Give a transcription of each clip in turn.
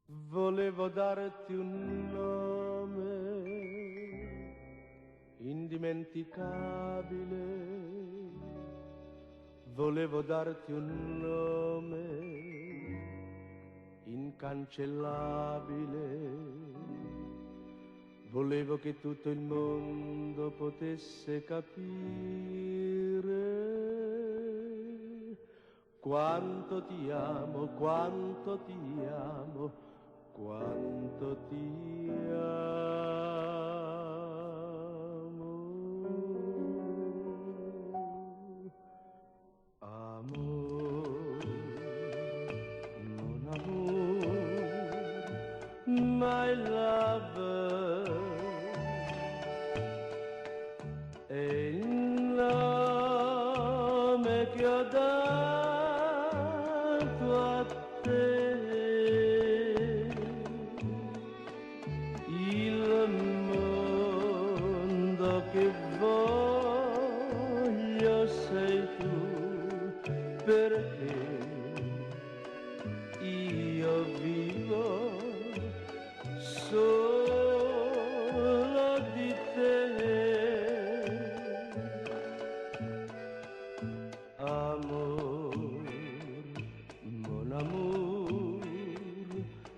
Volevo darti un nome indimenticabile, volevo darti un nome incancellabile, volevo che tutto il mondo potesse capire quanto ti amo, quanto ti amo, quanto ti amo. Amor, mon amour, my lover, è il nome che ho dato a te. Il mondo che voglio sei tu, perché io vivo solo di te. Amor, mon amour,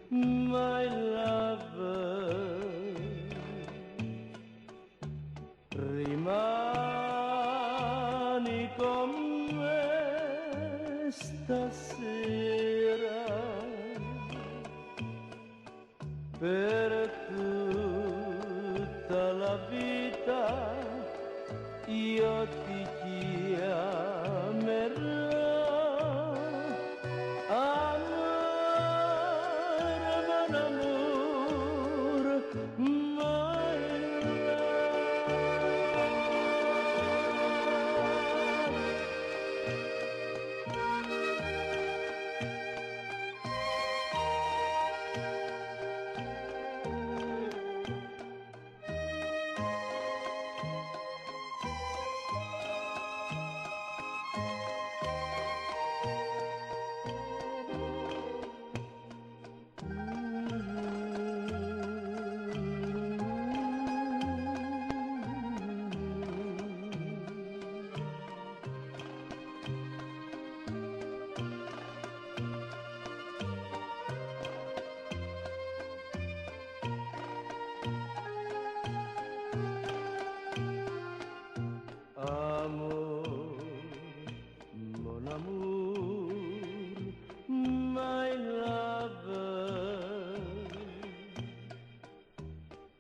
my lover, rimani con me stasera per tutta la vita. Io ti chiamerò amore, mon amour, my Amor, mon amour, my lover,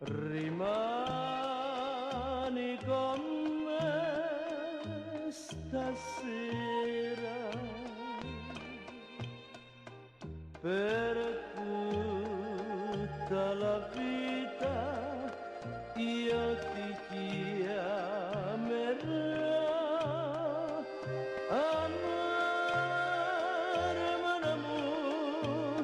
rimani con me stasera per tutta la vita. Io ti chiamerò amore, mon amour,